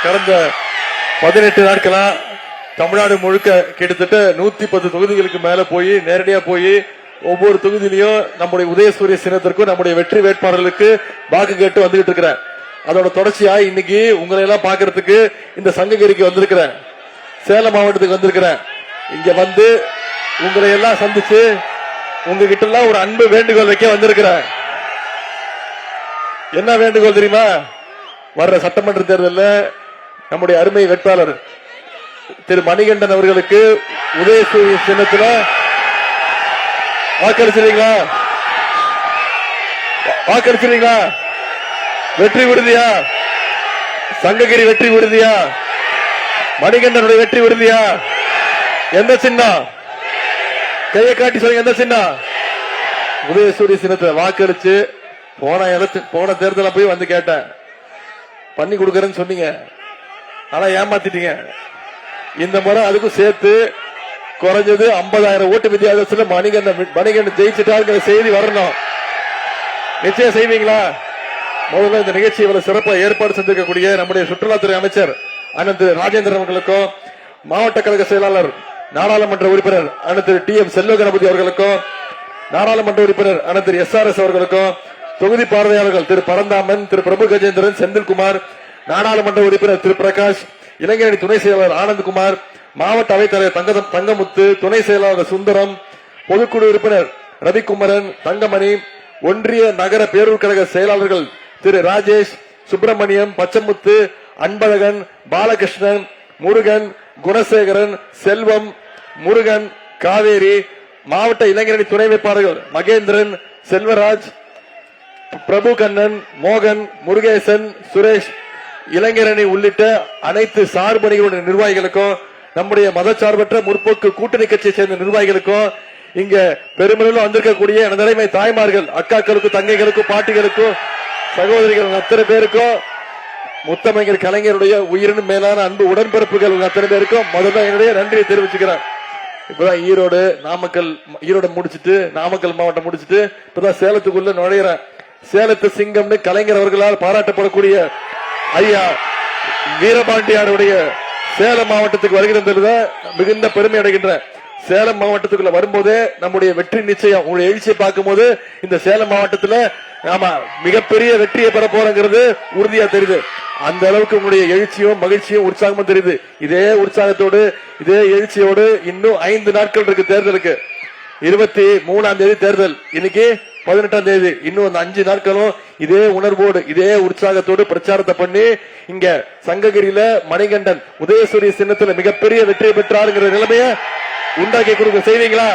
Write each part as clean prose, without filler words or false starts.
கடந்த 18 நாட்களா தமிழ்நாடு முழுக்க கிட்டத்தட்ட 110 தொகுதிகளுக்கு மேல போய் நேரடியா போய் ஒவ்வொரு தொகுதியிலையும் நம்முடைய உதயசூரிய சின்னத்திற்கும் நம்முடைய வெற்றி வேட்பாளர்களுக்கு வாக்கு கேட்டு வந்துகிட்டு இருக்கிறேன். அதோட தொடர்ச்சியா இன்னைக்கு உங்களை எல்லாம் பாக்குறதுக்கு இந்த சங்ககிரிக்கு வந்திருக்கிறேன், சேலம் மாவட்டத்துக்கு வந்திருக்கிறேன். இங்க வந்து உங்களை எல்லாம் சந்திச்சு உங்ககிட்ட எல்லாம் ஒரு அன்பு வேண்டுகோள் வைக்க வந்திருக்கிறேன். என்ன வேண்டுகோள் தெரியுமா? வர்ற சட்டமன்ற தேர்தலில் நம்முடைய அருமை வேட்பாளர் திரு மணிகண்டன் அவர்களுக்கு உதயசூரிய சின்னத்துல வாக்களிச்சிருக்கீங்களா? வாக்களிச்சிருக்கீங்களா? வெற்றி உறுதியா? சங்ககிரி வெற்றி உறுதியா? மணிகண்டனுடைய வெற்றி உறுதியா? எந்த சின்னம்? கையை காட்டி சொல்லுங்க, எந்த சின்னம்? உதயசூரிய சின்னத்தை வாக்களிச்சு போன தேர்தல போய் வந்து கேட்டேன், பண்ணி கொடுக்கறேன்னு சொன்னீங்க, ஆனா ஏமாத்திட்டீங்க. இந்த முறை அதுக்கும் சேர்த்து குறைஞ்சது 50,000 ஓட்டு வித்தியாசத்துல மணிகண்டன் ஜெயிச்சுட்டாருங்கிற செய்தி வரணும். நிச்சயம் செய்வீங்களா? முதல்ல இந்த நிகழ்ச்சி இவ்வளவு சிறப்பாக ஏற்பாடு செஞ்சிருக்கக்கூடிய நம்முடைய சுற்றுலாத்துறை அமைச்சர் அண்ணன் திரு ராஜேந்திரன் அவர்களுக்கும், மாவட்ட கழக செயலாளர் நாடாளுமன்ற உறுப்பினர் அண்ணன் திரு டி எம் செல்வ கணபதி அவர்களுக்கும், நாடாளுமன்ற உறுப்பினர் அண்ணன் திரு எஸ் அவர்களுக்கும், தொகுதி பார்வையாளர்கள் திரு பரந்தாமன், திரு பிரபு கஜேந்திரன், செந்தில்குமார், நாடாளுமன்ற உறுப்பினர் திரு பிரகாஷ், இளைஞரணி துணை செயலாளர் ஆனந்த்குமார், மாவட்ட அவைத்தலைவர் தங்கமுத்து, துணை செயலாளர் சுந்தரம், பொதுக்குழு உறுப்பினர் ரவிக்குமரன், தங்கமணி, ஒன்றிய நகர பேரூர் கழக செயலாளர்கள் திரு ராஜேஷ், சுப்பிரமணியம், பச்சமுத்து, அன்பழகன், பாலகிருஷ்ணன், முருகன், குணசேகரன், செல்வம், முருகன், காவேரி, மாவட்ட இளைஞரணி துணை வேட்பாளர்கள் மகேந்திரன், செல்வராஜ், பிரபு கண்ணன், மோகன், முருகேசன், சுரேஷ், இளைஞரணி உள்ளிட்ட அனைத்து சார்பணிகளுடைய நிர்வாகிகளுக்கும், நம்முடைய மதச்சார்பற்ற முற்போக்கு கூட்டணி கட்சியை சேர்ந்த நிர்வாகிகளுக்கும், இங்க பெருமளவில் வந்திருக்கக்கூடிய நிலைமை தாய்மார்கள், அக்காக்களுக்கும், தங்கைகளுக்கும், பாட்டிகளுக்கும், சகோதரிகள் அத்தனை பேருக்கும், முத்தமிழர் கலைஞருடைய உயிரினும் மேலான அன்பு உடன்பிறப்புகள் அத்தனை பேருக்கும் முதல்ல என்னுடைய நன்றியை தெரிவிச்சுக்கிறேன். இப்பதான் ஈரோடு முடிச்சுட்டு நாமக்கல் மாவட்டம் முடிச்சுட்டு இப்பதான் சேலத்துக்குள்ள நுழையிறேன். சேலத்து சிங்கம்னு கலைஞர் அவர்களால் பாராட்டப்படக்கூடிய ஐயா வீரபாண்டியாருடைய சேலம் மாவட்டத்துக்கு வருகிறது மிகுந்த பெருமை அடைகின்றேன். சேலம் மாவட்டத்துக்குள்ள வரும்போதே நம்முடைய வெற்றி நிச்சயம். உங்களுடைய எழுச்சியை பார்க்கும் போது இந்த சேலம் மாவட்டத்துல நாம மிகப்பெரிய வெற்றியை பெற போறோங்கிறது உறுதியா தெரியுது. அந்த அளவுக்கு உங்களுடைய எழுச்சியும் மகிழ்ச்சியும் உற்சாகமும் தெரியுது. இதே உற்சாகத்தோடு இதே எழுச்சியோடு இன்னும் 5 நாட்கள் இருக்கு தேர்தலுக்கு. 23ஆம் தேதி தேர்தல், இன்னைக்கு 18ஆம் தேதி. இன்னும் அந்த 5 நாட்களும் இதே உணர்வோடு இதே உற்சாகத்தோடு பிரச்சாரத்தை பண்ணி இங்க சங்ககிரியில மணிகண்டன் உதயசூரிய சின்னத்துல மிகப்பெரிய வெற்றியை பெற்றாருங்கிற நிலைமைய உண்டாக்கி கொடுக்க செய்வீங்களா?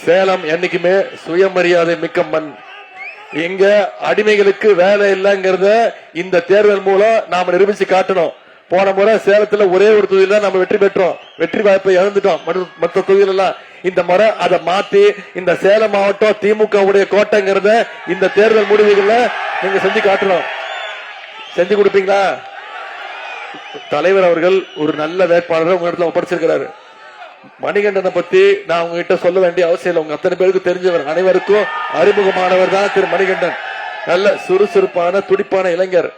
சேலம் என்னைக்குமே சுயமரியாதை மிக்க மண். எங்க அடிமைகளுக்கு வேலை இல்லைங்கிறத இந்த தேர்தல் மூலம் நாம நிரூபிச்சு காட்டணும். போன முறை சேலத்துல ஒரே ஒரு தொகுதியில தான் நம்ம வெற்றி பெற்றோம், வெற்றி வாய்ப்பை இழந்துட்டோம். மற்ற தொகுதியில எல்லாம் இந்த முறை அதை மாத்தி இந்த சேலம் மாவட்டம் திமுக உடைய கோட்டைங்கிறத இந்த தேர்தல் முடிவுகள்ல நீங்க செஞ்சு காட்டணும். செஞ்சு கொடுப்பீங்களா? தலைவர் அவர்கள் ஒரு நல்ல வேட்பாளரை உங்க இடத்துல ஒப்படைச்சிருக்கிறாரு. மணிகண்டனை பத்தி நான் உங்ககிட்ட சொல்ல வேண்டிய அவசியம் இல்லை, உங்க அத்தனை பேருக்கு தெரிஞ்சவர், அனைவருக்கும் அறிமுகமானவர் தான் திரு மணிகண்டன். நல்ல சுறுசுறுப்பான துடிப்பான இளைஞர்,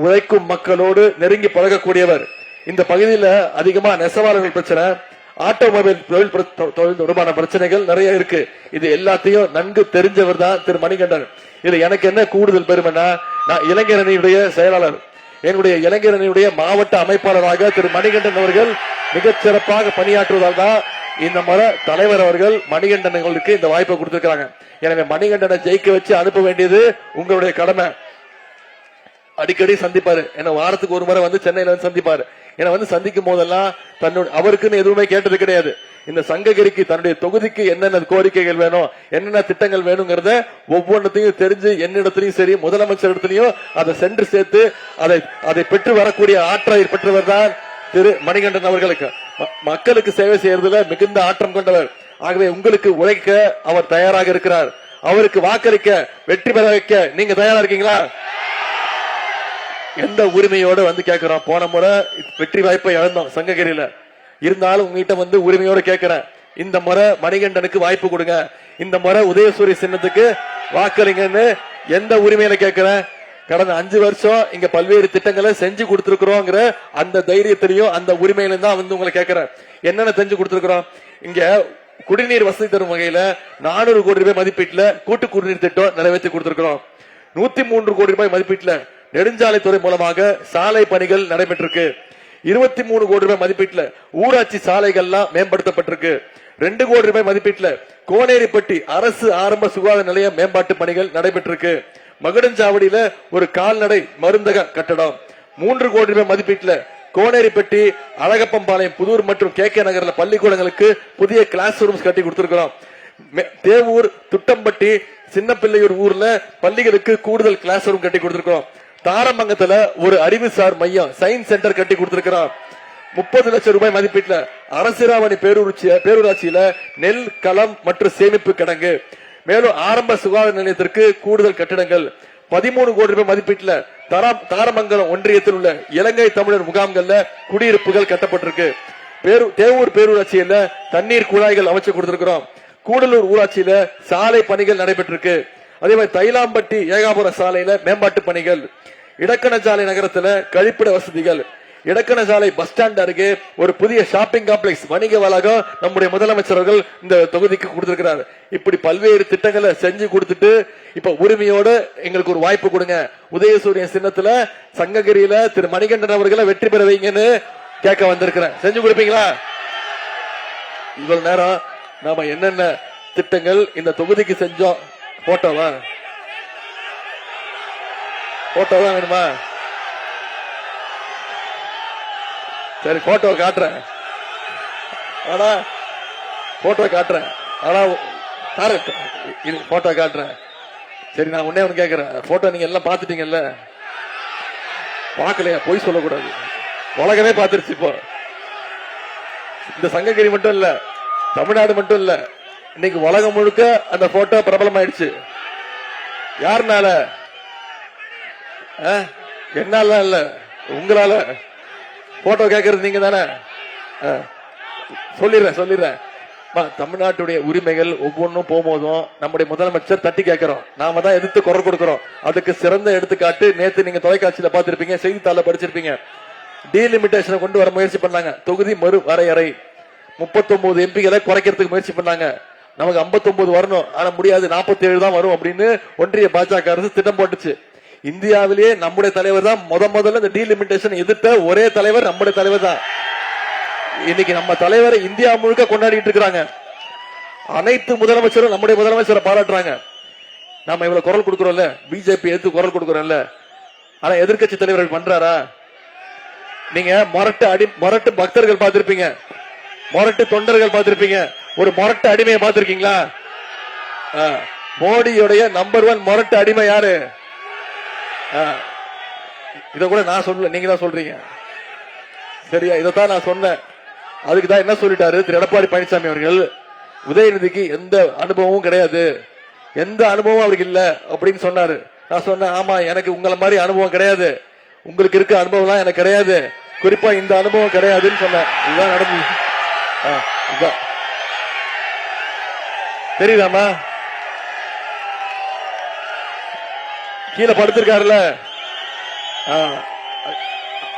உழைக்கும் மக்களோடு நெருங்கி பழகக்கூடியவர். இந்த பகுதியில அதிகமா நெசவாளர்கள் பிரச்சனை, ஆட்டோமொபைல் தொழில் தொடர்பான பிரச்சனைகள் நிறைய இருக்கு. இது எல்லாத்தையும் நன்கு தெரிஞ்சவர் தான் திரு மணிகண்டன். இது எனக்கு என்ன கூடுதல் பெருமைன்னா, நான் இளைஞரணியுடைய செயலாளர், என்னுடைய இளைஞரணியுடைய மாவட்ட அமைப்பாளராக திரு மணிகண்டன் அவர்கள் மிகச் சிறப்பாக பணியாற்றுவதால் தான் இந்த முறை தலைவர் அவர்கள் மணிகண்டன் அவர்களுக்கு இந்த வாய்ப்பை கொடுத்திருக்கிறாங்க. எனவே மணிகண்டனை ஜெயிக்க வச்சு அனுப்ப வேண்டியது உங்களுடைய கடமை. அடிக்கடி சந்திப்பாரு, என்ன வாரத்துக்கு ஒரு முறை வந்து சென்னையில வந்து சந்திப்பாரு. என்ன வந்து சந்திக்கும் போதெல்லாம் அவருக்குன்னு எதுவுமே கேட்டது கிடையாது. இந்த சங்ககிரிக்கு தன்னுடைய தொகுதிக்கு என்னென்ன கோரிக்கைகள் வேணும், என்னென்ன திட்டங்கள் வேணுங்கிறத ஒவ்வொன்றத்தையும் தெரிஞ்சு என்னிடத்திலையும் சரி முதலமைச்சர் இடத்திலையும் அதை சென்று சேர்த்து அதை பெற்று வரக்கூடிய ஆற்றல் பெற்றவர் தான் திரு மணிகண்டன் அவர்களுக்கு. மக்களுக்கு சேவை செய்யறதுல மிகுந்த ஆற்றம் கொண்டவர். ஆகவே உங்களுக்கு உழைக்க அவர் தயாராக இருக்கிறார். அவருக்கு வாக்களிக்க வெற்றி பெற வைக்க நீங்க தயாரா இருக்கீங்களா? எந்த உரிமையோட வந்து கேட்கிறோம். போன முறை வெற்றி வாய்ப்பை இழந்தோம் சங்ககிரியில, இருந்தாலும் உங்ககிட்ட வந்து உரிமையோட கேட்கிறேன், இந்த முறை மணிகண்டனுக்கு வாய்ப்பு கொடுங்க, இந்த முறை உதயசூரிய சின்னத்துக்கு வாக்களிங்கன்னு எந்த உரிமையில கேட்கிறேன்? கடந்த 5 வருஷம் இங்க பல்வேறு திட்டங்களை செஞ்சு கொடுத்திருக்கிறோங்கிற அந்த தைரியத்திலையும் அந்த உரிமையில தான் வந்து உங்களை கேட்கிறேன். என்னென்ன செஞ்சு கொடுத்திருக்கிறோம்? இங்க குடிநீர் வசதி தரும் வகையில 400 கோடி ரூபாய் மதிப்பீட்டுல கூட்டு குடிநீர் திட்டம் நிறைவேற்றி கொடுத்திருக்கிறோம். 103 கோடி ரூபாய் மதிப்பீட்டுல நெடுஞ்சாலைத்துறை மூலமாக சாலை பணிகள் நடைபெற்றிருக்கு. 23 கோடி ரூபாய் மதிப்பீட்டுல ஊராட்சி சாலைகள்லாம் மேம்படுத்தப்பட்டிருக்கு. 2 கோடி ரூபாய் மதிப்பீட்டுல கோனேரிப்பட்டி அரசு ஆரம்ப சுகாதார நிலைய மேம்பாட்டு பணிகள் நடைபெற்றிருக்கு. மகுடஞ்சாவடியில ஒரு கால்நடை மருந்தக கட்டடம். 3 கோடி ரூபாய் மதிப்பீட்டுல கோனேரிப்பட்டி, அழகப்பம்பாளையம், புதூர் மற்றும் கே நகர்ல பள்ளிக்கூடங்களுக்கு புதிய கிளாஸ் ரூம்ஸ் கட்டி கொடுத்திருக்கிறோம். தேவூர், துட்டம்பட்டி, சின்னப்பிள்ளையூர் ஊர்ல பள்ளிகளுக்கு கூடுதல் கிளாஸ் ரூம் கட்டி கொடுத்திருக்கிறோம். தாரமங்கத்துல ஒரு அறிவுசார் மையம் சயின்ஸ் சென்டர் கட்டி கொடுத்திருக்கிறோம். 30 லட்சம் ரூபாய் மதிப்பீட்டுல அரசிராவணி பேரூராட்சியில நெல் களம் மற்றும் சேமிப்பு கிடங்கு. மேலும் ஆரம்ப சுகாதார நிலையத்திற்கு கூடுதல் கட்டிடங்கள். 13 கோடி ரூபாய் மதிப்பீட்டுல தாரமங்கலம் ஒன்றியத்தில் உள்ள இலங்கை தமிழர் முகாம்கள்ல குடியிருப்புகள் கட்டப்பட்டிருக்கு. தேவூர் பேரூராட்சியில தண்ணீர் குழாய்கள் அமைச்சு கொடுத்திருக்கிறோம். கூடலூர் ஊராட்சியில சாலை பணிகள் நடைபெற்றிருக்கு. அதே மாதிரி தைலாம்பட்டி ஏகாபுர சாலையில மேம்பாட்டு பணிகள். இடக்கணசாலை நகரத்துல கழிப்பிட வசதிகள். இடக்கணசாலை பஸ் ஸ்டாண்ட் அருகே ஒரு புதிய ஷாப்பிங் காம்ப்ளெக்ஸ் வணிக வளாகம் நம்முடைய முதலமைச்சர்கள் இந்த தொகுதிக்கு கொடுத்திருக்கிறார். இப்படி பல்வேறு திட்டங்களை செஞ்சு கொடுத்துட்டு இப்ப உரிமையோட எங்களுக்கு ஒரு வாய்ப்பு கொடுங்க, உதயசூரியன் சின்னத்துல சங்ககிரியில திரு மணிகண்டன் அவர்களை வெற்றி பெற வைங்கன்னு கேட்க வந்திருக்கிறேன். செஞ்சு கொடுப்பீங்களா? இவ்வளவு நேரம் நாம என்னென்ன திட்டங்கள் இந்த தொகுதிக்கு செஞ்சோம் போட்டோவா வேணுமா? சரி, போட்டோ காட்டுறேன். ஆனா போட்டோ காட்டுறேன். ஆனா போட்டோ காட்டுறேன். சரி, நான் ஒன்னே ஒண்ணு கேக்குறேன். போட்டோ நீங்க எல்லாம் பாத்துட்டீங்கல்ல? பாக்கலையா? பொய் சொல்லக்கூடாது. உலகமே பாத்துருச்சு. இப்போ இந்த சங்ககிரி மட்டும் இல்ல, தமிழ்நாடு மட்டும் இல்ல, இன்னைக்கு உலகம் முழுக்க அந்த போட்டோ பிரபலம் ஆயிடுச்சு. யாருனால? என்னால இல்ல, உங்களால. போட்டோ கேட்கறது நீங்க தானே. சொல்லிடுறேன். தமிழ்நாட்டுடைய உரிமைகள் ஒவ்வொன்றும் போகும்போதும் நம்முடைய முதலமைச்சர் தட்டி கேட்கிறோம், நாம தான் எதிர்த்து குரல் கொடுக்கிறோம். அதுக்கு சிறந்த எடுத்துக்காட்டு நேற்று நீங்க தொலைக்காட்சியில பாத்திருப்பீங்க, செய்தித்தாள படிச்சிருப்பீங்க. டீலிமிட்டேஷனை கொண்டு வர முயற்சி பண்ணாங்க. தொகுதி மறு வரையறை 39 எம்பிகளை குறைக்கிறதுக்கு முயற்சி பண்ணாங்க. நமக்கு 59 வரணும், ஆனா முடியாது, 47 தான் வரும் அப்படின்னு ஒன்றிய பாஜக அரசு திட்டம் போட்டுச்சு. இந்தியாவிலேயே நம்முடைய தலைவர் தான் முதல்ல இந்த டீலிமிட்டேஷன் எதிர்த்த ஒரே தலைவர் நம்முடைய தலைவர் தான். இன்னைக்கு நம்ம தலைவரை இந்தியா முழுக்க கொண்டாடிட்டு இருக்கிறாங்க. அனைத்து முதலமைச்சரும் நம்முடைய முதலமைச்சரை பாராட்டுறாங்க. நாம இவ்வளவு குரல் கொடுக்கிறோம்ல, பிஜேபி எதிர்த்து குரல் கொடுக்கிறோம்ல, ஆனா எதிர்கட்சி தலைவர்கள் பண்றாரா? நீங்க மொரட்டு பக்தர்கள் பார்த்திருப்பீங்க, மொரட்டு தொண்டர்கள் பார்த்திருப்பீங்க. ஒரு மொரட்டு அடிமையை பார்த்திருக்கீங்களா? மோடியுடைய நம்பர் 1 மொரட்டு அடிமை யாரு? இத கூட நான் சொல்லல, நீங்க தான் சொல்றீங்க. சரியா? இதத்தான் நான் சொன்னேன். அதுக்குதான் என்ன சொல்லிட்டாரு திரு எடப்பாடி பழனிசாமி அவர்கள், உதயநிதிக்கு எந்த அனுபவமும் கிடையாது, எந்த அனுபவம் அவருக்கு இல்ல அப்படின்னு சொன்னாரு. நான் சொன்னேன், ஆமா, எனக்கு உங்களை மாதிரி அனுபவம் கிடையாது, உங்களுக்கு இருக்க அனுபவம் எல்லாம் எனக்கு கிடையாது, குறிப்பா இந்த அனுபவம் கிடையாதுன்னு சொன்னேன். இதுதான் நடந்தது. தெரியுதாமா? கீழே படுத்திருக்காருல்ல,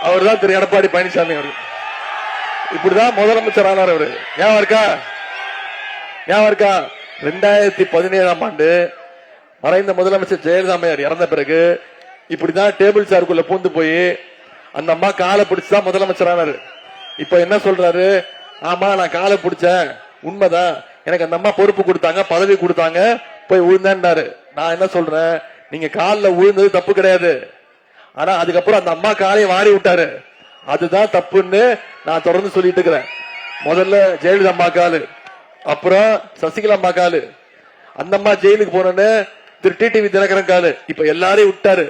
அவர் தான் திரு எடப்பாடி பழனிசாமி அவர்கள். இப்படிதான் முதலமைச்சர் ஆனார் அவரு. ஞாபகம் இருக்கா? 2017ஆம் ஆண்டு மறைந்த முதலமைச்சர் ஜெயலலிதா அம்மையார் இறந்த பிறகு இப்படிதான் டேபிள் சாருக்குள்ள பூந்து போய் அந்த அம்மா காலை பிடிச்சுதான் முதலமைச்சர் ஆனாரு. இப்ப என்ன சொல்றாரு? ஆமா, நான் காலை பிடிச்சேன், உண்மைதான், எனக்கு அந்த அம்மா பொறுப்பு கொடுத்தாங்க, பதவி கொடுத்தாங்க, போய் விழுந்தாரு. நான் என்ன சொல்றேன், நீங்க காலில் விழுந்தது தப்பு கிடையாது, ஆனா அதுக்கப்புறம் அந்த அம்மா காலையை வாரி விட்டாரு, அதுதான் தப்புன்னு நான் தொடர்ந்து சொல்லிட்டு இருக்கிறேன். முதல்ல ஜெயலலிதா அம்மா காலு, அப்புறம் சசிகலா அம்மா காலு, அந்த அம்மா ஜெயிலுக்கு போனோன்னு திரு டிடிவி தினகரன் காலு, இப்ப எல்லாரையும் விட்டாரு.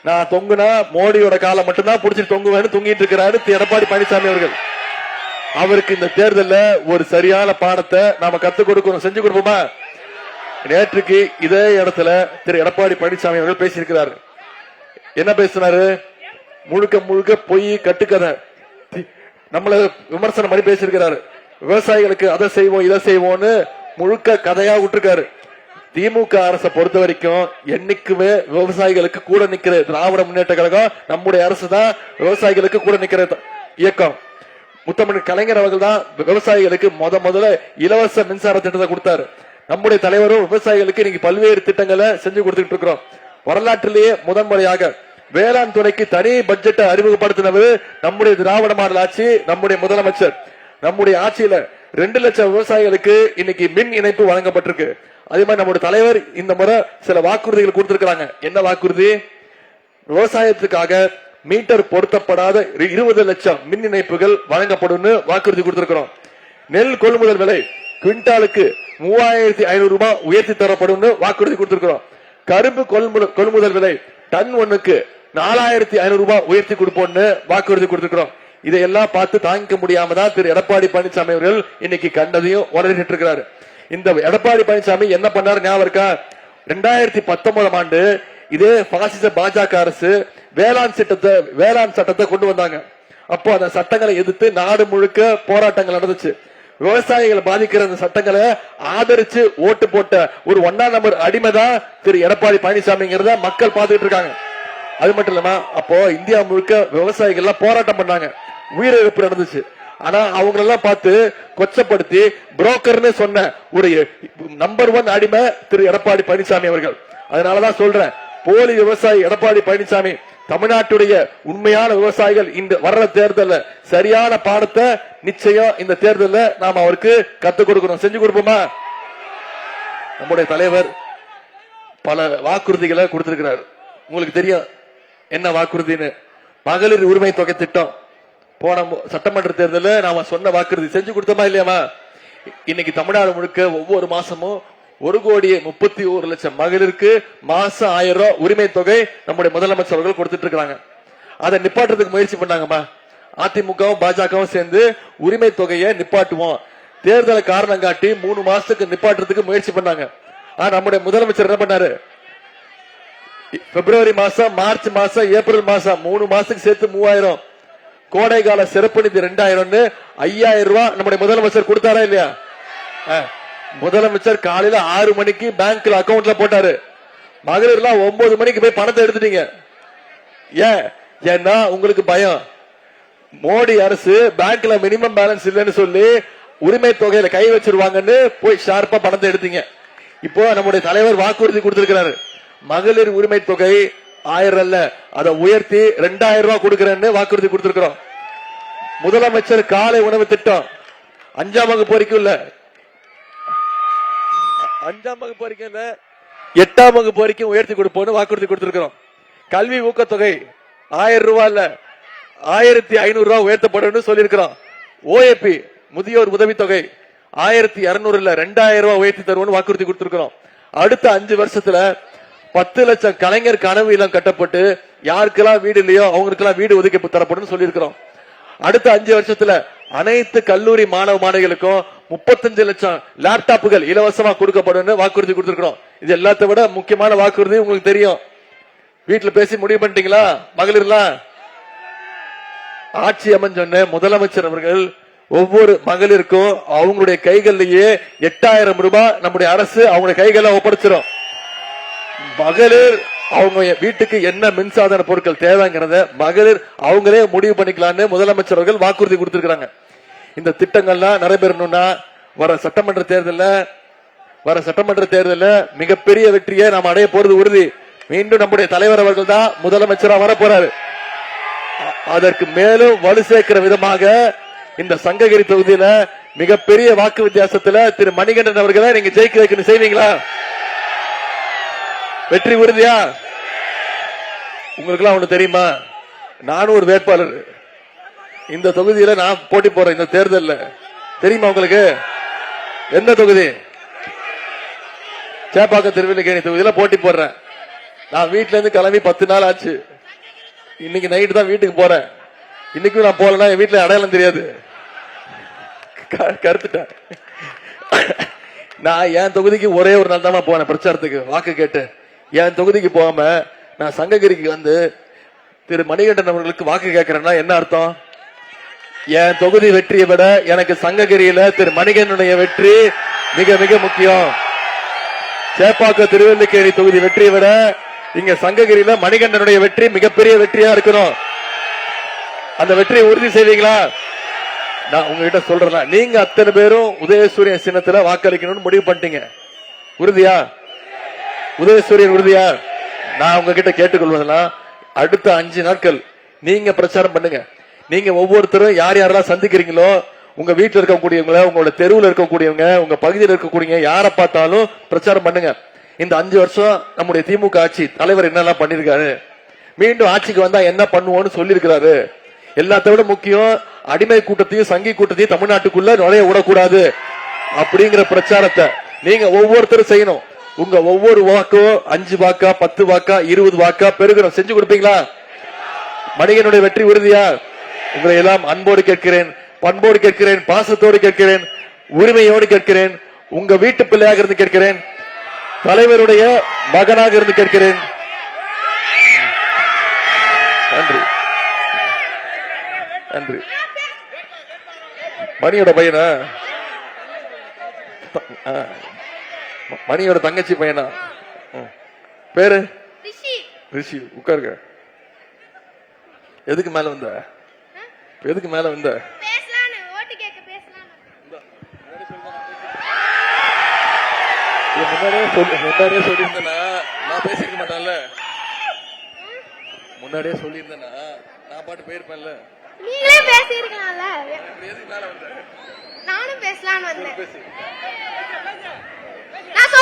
நான் தொங்குனா மோடியோட காலை மட்டும்தான் பிடிச்சிட்டு தொங்குவேன்னு தொங்கிட்டு இருக்கிறாரு திரு எடப்பாடி பழனிசாமி அவர்கள். அவருக்கு இந்த தேர்தல்ல ஒரு சரியான பாடத்தை நாம கத்துக் கொடுக்கணும், செஞ்சு கொடுப்போமா? நேற்றுக்கு இதே இடத்துல திரு எடப்பாடி பழனிசாமி அவர்கள் பேசியிருக்கிறார். என்ன பேசினாரு? முழுக்க முழுக்க பொய், கட்டுக்கதை, நம்மள விமர்சனம் பண்ணி பேசியிருக்கிறாரு. விவசாயிகளுக்கு அதை செய்வோம் இதை செய்வோம்னு முழுக்க கதையா விட்டுருக்காரு. திமுக அரசை பொறுத்த வரைக்கும் என்னைக்குமே விவசாயிகளுக்கு கூட நிக்கிற திராவிட முன்னேற்ற கழகம் நம்முடைய அரசு தான் விவசாயிகளுக்கு கூட நிக்கிற இயக்கம். முத்தமிழ் கலைஞர் அவர்கள் தான் விவசாயிகளுக்கு முதல்ல இலவச மின்சார திட்டத்தை கொடுத்தாரு. நம்முடைய தலைவரும் விவசாயிகளுக்கு இன்னைக்கு பல்வேறு திட்டங்களை செஞ்சு கொடுத்துட்டு இருக்கிறோம். வரலாற்றிலேயே முதன்முறையாக வேளாண் துறைக்கு தனி பட்ஜெட்டை அறிமுகப்படுத்தினது நம்முடைய திராவிட மாடல் ஆட்சி, நம்முடைய முதலமைச்சர். நம்முடைய ஆட்சியில 2 லட்சம் விவசாயிகளுக்கு இன்னைக்கு மின் இணைப்பு வழங்கப்பட்டிருக்கு. அதே மாதிரி நம்முடைய தலைவர் இந்த முறை சில வாக்குறுதிகள் கொடுத்திருக்கிறாங்க. என்ன வாக்குறுதி? விவசாயத்துக்காக மீட்டர் பொருத்தப்படாத 20 லட்சம் மின் இணைப்புகள் வழங்கப்படும் வாக்குறுதி கொடுத்திருக்கிறோம். நெல் கொள்முதல் விலை குவிண்டாலுக்கு 3500 ரூபாய் உயர்த்தி தரப்படும் வாக்குறுதி கொடுத்திருக்கிறோம். கரும்பு கொள்முதல் விலை டன் 1க்கு 4500 ரூபாய் உயர்த்தி கொடுப்போம்னு வாக்குறுதி கொடுத்திருக்கிறோம். இதையெல்லாம் பார்த்து தாங்கிக்க முடியாம தான் திரு எடப்பாடி பழனிசாமி அவர்கள் இன்னைக்கு கண்டதையும் உடனிட்டு இருக்கிறாரு. இந்த எடப்பாடி பழனிசாமி என்ன பண்ணாரு ஞாபகம் இருக்கா? 2019 ஆண்டு இதே பாசிச பாஜக அரசு வேளாண் சட்டத்தை கொண்டு வந்தாங்க. அப்போ அந்த சட்டங்களை எதிர்த்து நாடு முழுக்க போராட்டங்கள் நடந்துச்சு. விவசாயிகளை பாதிக்கிற அந்த சட்டங்களை ஆதரிச்சு ஓட்டு போட்ட ஒரு 1ஆம் நம்பர் அடிமைதான் திரு எடப்பாடி பழனிசாமிங்கிறத மக்கள் பார்த்துட்டு இருக்காங்க. அது மட்டும் இல்லாம அப்போ இந்தியா முழுக்க விவசாயிகள் எல்லாம் போராட்டம் பண்ணாங்க, உயிரிழப்பு நடந்துச்சு. ஆனா அவங்களெல்லாம் பார்த்து கொச்சப்படுத்தி புரோக்கர்னு சொன்ன ஒரு நம்பர் 1 அடிமை திரு எடப்பாடி பழனிசாமி அவர்கள். அதனாலதான் சொல்றேன், போலி விவசாயி எடப்பாடி பழனிசாமி தமிழ்நாட்டுடைய உண்மையான விவசாயிகள் இந்த வர்ற தேர்தல்ல சரியான பாடத்தை நிச்சயம் இந்த தேர்தல்ல நாம அவருக்கு கத்துக் கொடுக்கணும். செஞ்சு கொடுப்போமா? நம்முடைய தலைவர் பல வாக்குறுதிகளை கொடுத்திருக்கிறார். உங்களுக்கு தெரியும் என்ன வாக்குறுதின்னு. மகளிர் உரிமை தொகை திட்டம் போன சட்டமன்ற தேர்தலில் நாம சொன்ன வாக்குறுதி செஞ்சு கொடுத்தோமா இல்லையாமா? இன்னைக்கு தமிழ்நாடு முழுக்க ஒவ்வொரு மாசமும் 1,31,00,000 மகளிருக்கு மாசம் 1000 ரூபாய் உரிமை தொகை நம்முடைய முதலமைச்சர் அவர்கள் கொடுத்துட்டு இருக்காங்க. அதை நிப்பாட்டுறதுக்கு முயற்சி பண்ணாங்கம்மா. அதிமுகவும் பாஜகவும் சேர்ந்து உரிமை தொகையை நிப்பாட்டுவோம், தேர்தலை காரணம் காட்டி 3 மாசத்துக்கு நிப்பாட்டுறதுக்கு முயற்சி பண்ணாங்க. ஆனா நம்முடைய முதலமைச்சர் என்ன பண்ணாரு? பிப்ரவரி மாசம், மார்ச் மாசம், ஏப்ரல் மாசம் 3 மாசத்துக்கு சேர்த்து 3000, கோடை கால சிறப்பு நிதி 2000, 5000 ரூபாய் நம்முடைய முதலமைச்சர் கொடுத்தாரா இல்லையா? முதலமைச்சர் காலையில 6 மணிக்கு பேங்க்ல அக்கவுண்ட்ல போட்டாரு. மகளிர் எல்லாம் 9 மணிக்கு போய் பணத்தை எடுத்துட்டீங்க. ஏன்னா உங்களுக்கு பயம். மோடி அரசு பேங்க்ல மினிமம் பேலன்ஸ் இல்லைன்னு சொல்லி உரிமை தொகையில கை வச்சிருவாங்கன்னு போய் ஷார்ப்பா பணத்தை எடுத்தீங்க. இப்போ நம்முடைய தலைவர் வாக்குறுதி கொடுத்திருக்கிறாரு, மகளிர் உரிமை தொகை 1000 அல்ல, அதை உயர்த்தி 2000 ரூபாய் கொடுக்கிறேன்னு வாக்குறுதி கொடுத்திருக்கிறோம். முதலமைச்சர் காலை உணவு திட்டம் 5ஆம் வகுப்பு வரைக்கும் இல்ல, 5ஆம் வகுப்பு வரைக்கும் இல்ல, 8ஆம் வகுப்பு வரைக்கும் உயர்த்தி கொடுப்போம்னு வாக்குறுதி கொடுத்திருக்கிறோம். கல்வி ஊக்கத்தொகை 1000 ரூபாய் இல்ல, 1500 ரூபாய் உயர்த்தப்படும் சொல்லியிருக்கிறோம். ஓஏபி முதியோர் உதவி தொகை 1200 இல்ல, 2000 ரூபாய் உயர்த்தி தருவோம்னு வாக்குறுதி கொடுத்திருக்கிறோம். அடுத்த 5 வருஷத்துல 10 லட்சம் கலைஞர் கனவு இல்லம் கட்டப்பட்டு யாருக்கெல்லாம் வீடு இல்லையோ அவங்களுக்கெல்லாம் வீடு ஒதுக்கி தரப்படும் சொல்லியிருக்கிறோம். அடுத்த 5 வருஷத்துல அனைத்து கல்லூரி மாணவ மாணவிகளுக்கும் 35 லட்சம் லேப்டாப்புகள் இலவசமா கொடுக்கப்படும் வாக்குறுதி கொடுத்திருக்கிறோம். இது எல்லாத்தை விட முக்கியமான வாக்குறுதி உங்களுக்கு தெரியும். வீட்டுல பேசி முடிவு பண்ணிட்டீங்களா? மகளிர்லாம் ஆட்சி அமைஞ்சொன்ன முதலமைச்சர் அவர்கள் ஒவ்வொரு மகளிருக்கும் அவங்களுடைய கைகளிலேயே 8000 ரூபாய் நம்முடைய அரசு அவங்களுடைய கைகளில் ஒப்படைச்சிடும். மகளிர் அவங்க வீட்டுக்கு என்ன மின்சாதன பொருட்கள் தேவைங்கிறத மகளிர் அவங்களே முடிவு பண்ணிக்கலாம்னு முதலமைச்சர் அவர்கள் வாக்குறுதி கொடுத்திருக்காங்க. இந்த திட்டங்கள்லாம் நடைபெறணும்னா வர சட்டமன்ற தேர்தலில் மிகப்பெரிய வெற்றியை நாம் அடைய போறது உறுதி. மீண்டும் நம்முடைய தலைவர் அவர்கள் தான் முதலமைச்சரா வர போறாரு. அதற்கு மேலும் வலு சேர்க்கிற விதமாக இந்த சங்ககிரி தொகுதியில மிகப்பெரிய வாக்கு வித்தியாசத்துல திரு மணிகண்டன் அவர்களை நீங்க ஜெயிக்க வைக்கணும். செய்வீங்களா? வெற்றி உறுதியா? உங்களுக்கு எல்லாம் ஒண்ணு தெரியுமா? நானும் ஒரு வேட்பாளர் இந்த தொகுதியில நான் போட்டி போறேன். இந்த தேர்தலில் தெரியுமா உங்களுக்கு? எந்த தொகுதி? சேப்பாக்கம் திருவல்லிக்கேணி தொகுதியில போட்டி போடுறேன். நான் வீட்டுல இருந்து கிளம்பி 10 நாள் ஆச்சு. இன்னைக்கு நைட்டு தான் வீட்டுக்கு போறேன். இன்னைக்கும் நான் போலன்னா என் வீட்டுல அடையாளம் தெரியாது, கருத்துட்டேன். நான் என் தொகுதிக்கு ஒரே ஒரு நாள் தான் போனேன் பிரச்சாரத்துக்கு, வாக்கு கேட்டு. என் தொகுதிக்கு போகாம நான் சங்ககிரிக்கு வந்து திரு மணிகண்டன் அவர்களுக்கு வாக்கு கேட்கிறேன்னா என்ன அர்த்தம்? என் தொகுதி வெற்றியை விட எனக்கு சங்ககிரியில திரு மணிகண்டனுடைய வெற்றி மிக மிக முக்கியம். சேப்பாக்க திருவல்லிக்கேணி தொகுதி வெற்றியை விட இங்க சங்ககிரியில மணிகண்டனுடைய வெற்றி மிகப்பெரிய வெற்றியா இருக்கணும். அந்த வெற்றியை உறுதி செய்வீங்களா? நான் உங்ககிட்ட சொல்றேன், நீங்க அத்தனை பேரும் உதயசூரியன் சின்னத்துல வாக்களிக்கணும்னு முடிவு பண்ணிட்டீங்க. உறுதியா? உதயசூரியன் உறுதியா? நான் உங்ககிட்ட கேட்டுக்கொள்வதெல்லாம் அடுத்த 5 நாட்கள் நீங்க பிரச்சாரம் பண்ணுங்க. நீங்க ஒவ்வொருத்தரும் யார் யாரெல்லாம் சந்திக்கிறீங்களோ, உங்க வீட்டுல இருக்கக்கூடியவங்க, உங்களோட தெருவில் இருக்கக்கூடியவங்க, உங்க பகுதியில் இருக்கக்கூடிய யாரை பார்த்தாலும் பிரச்சாரம் பண்ணுங்க. இந்த 5 வருஷம் நம்முடைய திமுக ஆட்சி தலைவர் என்னெல்லாம் பண்ணிருக்காரு, மீண்டும் ஆட்சிக்கு வந்தா என்ன பண்ணுவோம்னு சொல்லி இருக்கிறாரு. எல்லாத்த விட முக்கியம், அடிமை கூட்டத்தையும் சங்கி கூட்டத்தையும் தமிழ்நாட்டுக்குள்ள நுழைய விடக்கூடாது அப்படிங்கிற பிரச்சாரத்தை நீங்க ஒவ்வொருத்தரும் செய்யணும். உங்க ஒவ்வொரு வாக்கோ 5 வாக்கா 10 வாக்கா 20 வாக்கா பெருகணும். செஞ்சு கொடுப்பீங்களா? மணிகனுடைய வெற்றி உறுதியா? உங்களை எல்லாம் அன்போடு கேட்கிறேன், பண்போடு கேட்கிறேன், பாசத்தோடு கேட்கிறேன், உரிமையோடு கேட்கிறேன், உங்க வீட்டு பிள்ளையாக இருந்து கேட்கிறேன், தலைவருடைய மகனாக இருந்து கேட்கிறேன். நன்றி நன்றி. மணியோட பையனா? மணியோட தங்கச்சி பையனா? பேரு ரிஷி. உட்காருங்க. எதுக்கு மேல வந்த? எதுக்கு மேல வந்த? முன்னாடியே சொல்லியிருந்தேனா நான் பேசிருக்க மாட்டேன்ல. முன்னாடியே சொல்லியிருந்தேனா நான் பாட்டு போயிருப்பேன்ல. நீங்களே பேசிருக்கலாம்ல. எதுக்கு மேல வந்த? நானும் பேசலாம்னு வந்தேன். நான்